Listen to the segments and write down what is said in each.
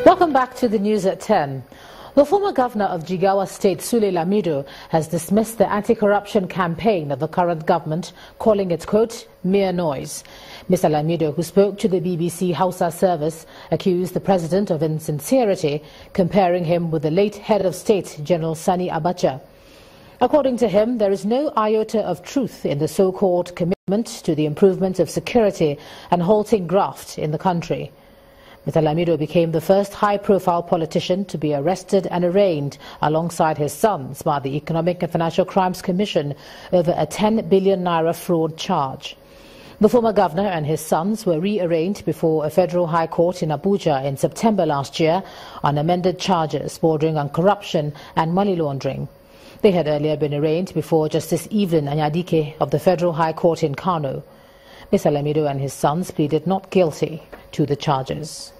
Welcome back to the news at 10. The former governor of Jigawa State, Sule Lamido, has dismissed the anti-corruption campaign of the current government, calling it, quote, mere noise. Mr. Lamido, who spoke to the BBC Hausa service, accused the president of insincerity, comparing him with the late head of state, General Sani Abacha. According to him, there is no iota of truth in the so-called commitment to the improvement of security and halting graft in the country. Mr. Lamido became the first high-profile politician to be arrested and arraigned alongside his sons by the Economic and Financial Crimes Commission over a 10 billion naira fraud charge. The former governor and his sons were re-arraigned before a federal high court in Abuja in September last year on amended charges bordering on corruption and money laundering. They had earlier been arraigned before Justice Evelyn Anyadike of the Federal High Court in Kano. Mr. Lamido and his sons pleaded not guilty to the charges.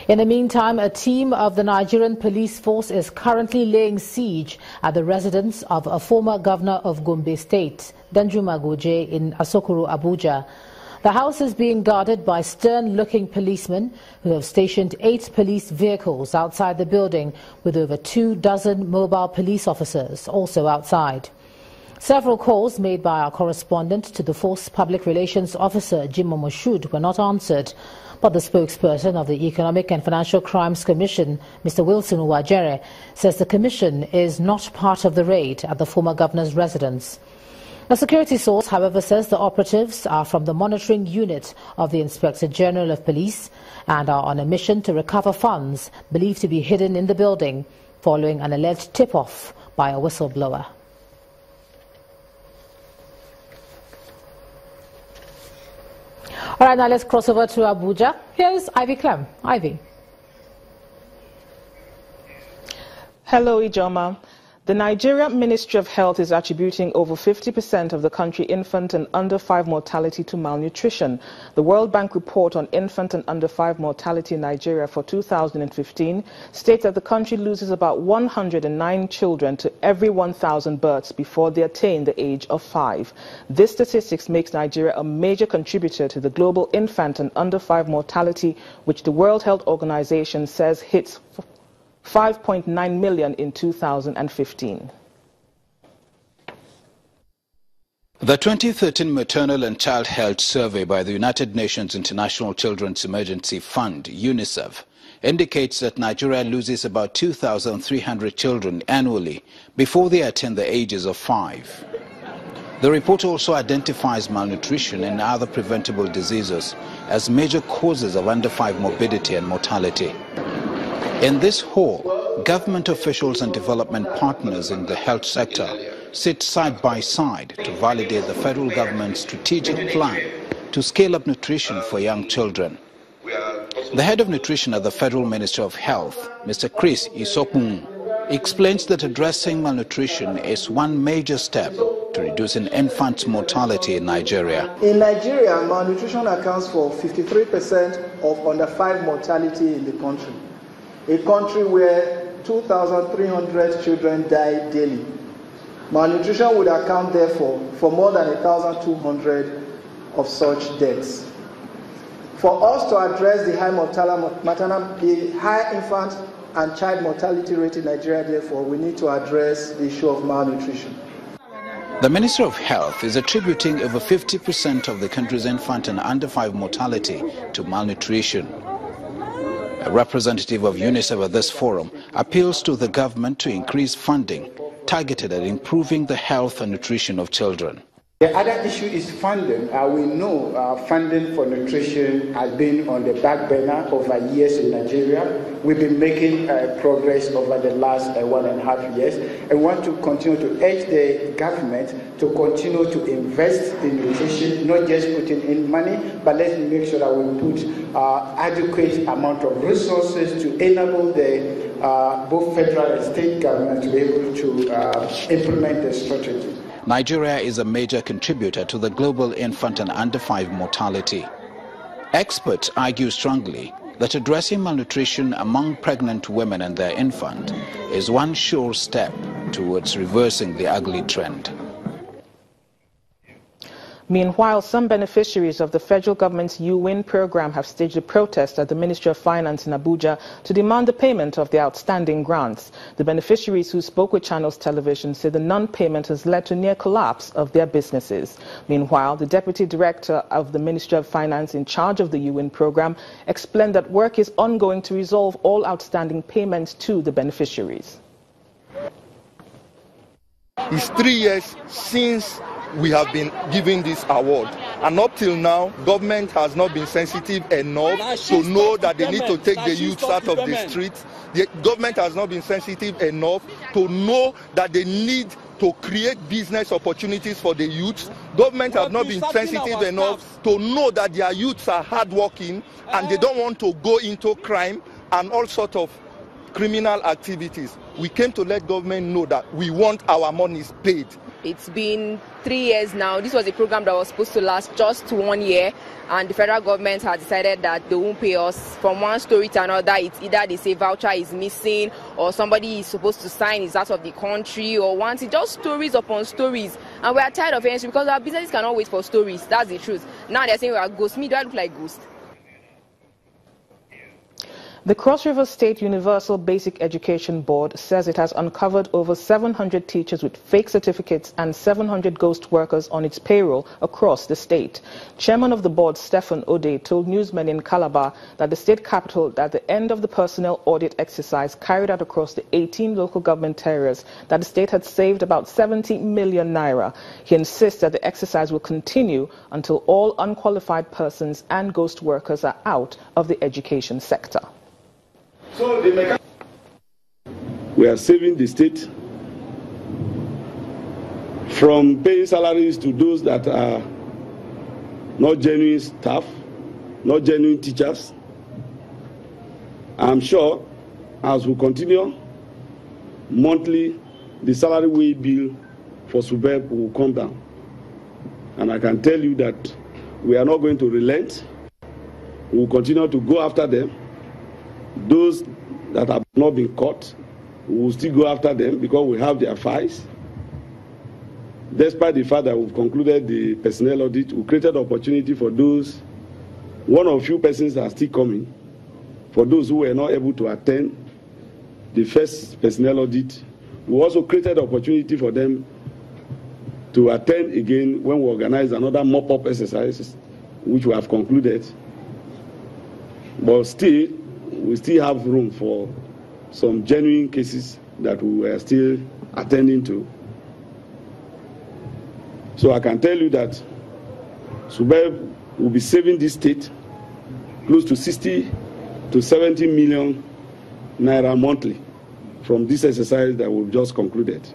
In the meantime, a team of the Nigerian police force is currently laying siege at the residence of a former governor of Gombe State, Danjuma Goje, in Asokoro, Abuja. The house is being guarded by stern-looking policemen who have stationed 8 police vehicles outside the building, with over 24 mobile police officers also outside. Several calls made by our correspondent to the force public relations officer, Jim Moshud, were not answered. But the spokesperson of the Economic and Financial Crimes Commission, Mr. Wilson Uwajere, says the commission is not part of the raid at the former governor's residence. A security source, however, says the operatives are from the monitoring unit of the Inspector General of Police and are on a mission to recover funds believed to be hidden in the building following an alleged tip-off by a whistleblower. All right, now let's cross over to Abuja. Here's Ivy Clem. Ivy. Hello, Ijoma. The Nigerian Ministry of Health is attributing over 50% of the country infant and under 5 mortality to malnutrition. The World Bank report on infant and under 5 mortality in Nigeria for 2015 states that the country loses about 109 children to every 1,000 births before they attain the age of 5. This statistics makes Nigeria a major contributor to the global infant and under 5 mortality, which the World Health Organization says hits 5.9 million in 2015. The 2013 Maternal and Child Health Survey by the United Nations International Children's Emergency Fund, UNICEF, indicates that Nigeria loses about 2,300 children annually before they attain the ages of 5. The report also identifies malnutrition and other preventable diseases as major causes of under 5 morbidity and mortality. In this hall, government officials and development partners in the health sector sit side by side to validate the federal government's strategic plan to scale up nutrition for young children. The head of nutrition at the Federal Ministry of Health, Mr. Chris Isokun, explains that addressing malnutrition is one major step to reducing infant mortality in Nigeria. In Nigeria, malnutrition accounts for 53% of under 5 mortality in the country. A country where 2,300 children die daily. Malnutrition would account, therefore, for more than 1,200 of such deaths. For us to address the high infant and child mortality rate in Nigeria, therefore, we need to address the issue of malnutrition. The Ministry of Health is attributing over 50% of the country's infant and under 5 mortality to malnutrition. A representative of UNICEF at this forum appeals to the government to increase funding targeted at improving the health and nutrition of children. The other issue is funding. We know funding for nutrition has been on the back burner over years in Nigeria. We've been making progress over the last 1.5 years, and want to continue to urge the government to continue to invest in nutrition, not just putting in money, but let's make sure that we put adequate amount of resources to enable the both federal and state government to be able to implement the strategy. Nigeria is a major contributor to the global infant and under 5 mortality. Experts argue strongly that addressing malnutrition among pregnant women and their infant is one sure step towards reversing the ugly trend. Meanwhile, some beneficiaries of the federal government's You-Win program have staged a protest at the Ministry of Finance in Abuja to demand the payment of their outstanding grants. The beneficiaries who spoke with Channels Television say the non-payment has led to near collapse of their businesses. Meanwhile, the Deputy Director of the Ministry of Finance in charge of the You-Win program explained that work is ongoing to resolve all outstanding payments to the beneficiaries. It's 3 years since we have been giving this award, and up till now government has not been sensitive enough to know that they need to take the youths out of the streets. The government has not been sensitive enough to know that they need to create business opportunities for the youths. Government has not been sensitive enough to know that their youths are hardworking and they don't want to go into crime and all sorts of criminal activities. We came to let government know that we want our monies paid. It's been 3 years now. This was a program that was supposed to last just 1 year, and the federal government has decided that they won't pay us. From one story to another, it's either they say voucher is missing, or somebody is supposed to sign is out of the country, or once it's just stories upon stories. And we are tired of answering because our businesses cannot wait for stories. That's the truth. Now they're saying we are ghosts. Me, do I look like ghost? The Cross River State Universal Basic Education Board says it has uncovered over 700 teachers with fake certificates and 700 ghost workers on its payroll across the state. Chairman of the board, Stephen Ode, told newsmen in Calabar that the state capital, at the end of the personnel audit exercise carried out across the 18 local government areas, that the state had saved about 70 million naira. He insists that the exercise will continue until all unqualified persons and ghost workers are out of the education sector. We are saving the state from paying salaries to those that are not genuine staff, not genuine teachers. I'm sure as we continue, monthly, the salary way bill for SUBEB will come down. And I can tell you that we are not going to relent. We will continue to go after them. Those that have not been caught, we will still go after them because we have their files. Despite the fact that we've concluded the personnel audit, we created opportunity for those, one or few persons are still coming, for those who were not able to attend the first personnel audit. We also created opportunity for them to attend again when we organize another mop-up exercise, which we have concluded. But still, we still have room for some genuine cases that we are still attending to. So I can tell you that SUBEB will be saving this state close to 60 to 70 million naira monthly from this exercise that we've just concluded.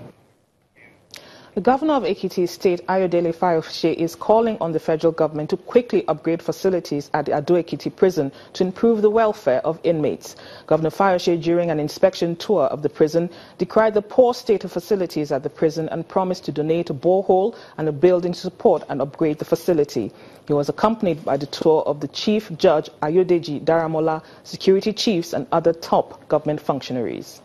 The governor of Ekiti State, Ayodele Fayose, is calling on the federal government to quickly upgrade facilities at the Ado-Ekiti prison to improve the welfare of inmates. Governor Fayose, during an inspection tour of the prison, decried the poor state of facilities at the prison and promised to donate a borehole and a building to support and upgrade the facility. He was accompanied by the tour of the Chief Judge Ayodeji Daramola, security chiefs and other top government functionaries.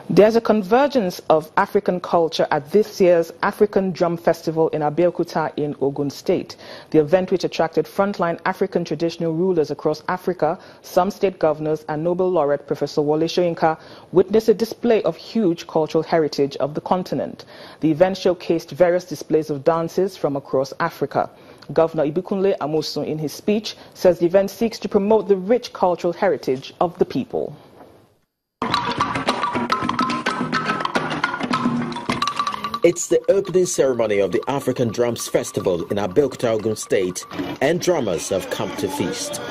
There's a convergence of African culture at this year's African Drum Festival in Abeokuta in Ogun State. The event, which attracted frontline African traditional rulers across Africa, some state governors and Nobel laureate Professor Wole Soyinka, witnessed a display of huge cultural heritage of the continent. The event showcased various displays of dances from across Africa. Governor Ibikunle Amosun, in his speech, says the event seeks to promote the rich cultural heritage of the people. It's the opening ceremony of the African Drums Festival in Abeokuta, Ogun State, and drummers have come to feast.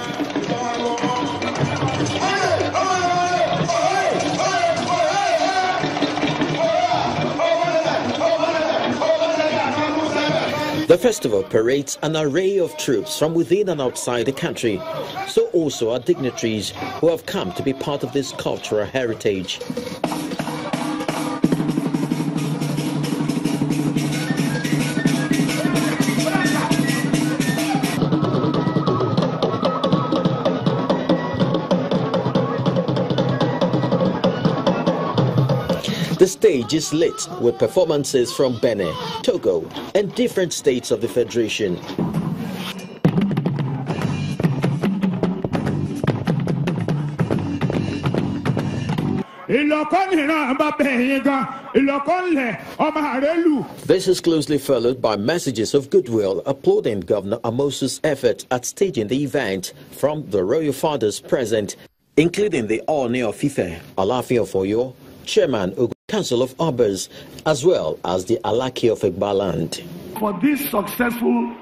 The festival parades an array of troops from within and outside the country, so also are dignitaries who have come to be part of this cultural heritage. The stage is lit with performances from Benin, Togo, and different states of the Federation. This is closely followed by messages of goodwill applauding Governor Amosu's effort at staging the event from the royal fathers present, including the Oni of Ife, Alaafin of Oyo, Chairman Ogun Council of Obers, as well as the Alaki of Igbaland. For this successful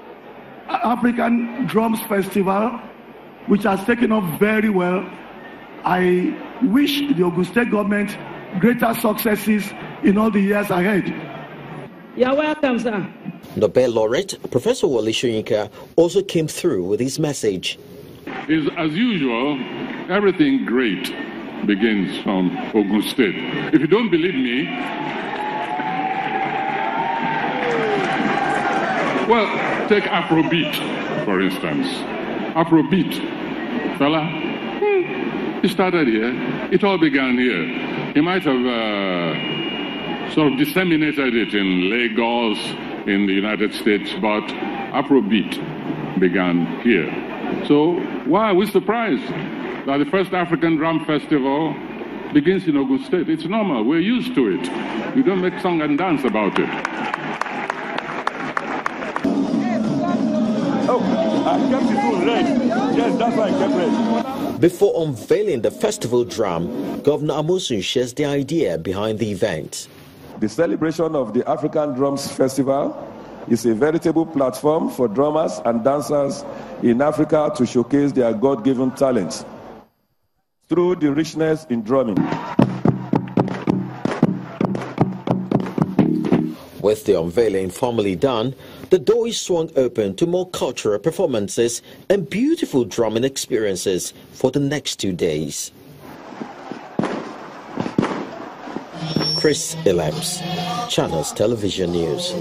African Drums Festival, which has taken off very well, I wish the Ogun State government greater successes in all the years ahead. You're welcome, sir. Nobel laureate Professor Wole Soyinka also came through with his message. As usual, everything great begins from Ogun State. If you don't believe me, well, take Afrobeat, for instance. Afrobeat, fella. He started here. It all began here. He might have sort of disseminated it in Lagos, in the United States, but Afrobeat began here. So why are we surprised that the first African Drum Festival begins in Ogun State? It's normal. We're used to it. We don't make song and dance about it. Oh, I kept the food red. Yes, that's why I kept red. Before unveiling the festival drum, Governor Amosu shares the idea behind the event. The celebration of the African Drums Festival is a veritable platform for drummers and dancers in Africa to showcase their God-given talents through the richness in drumming. With the unveiling formally done, the door is swung open to more cultural performances and beautiful drumming experiences for the next 2 days. Chris Elams, Channels Television News.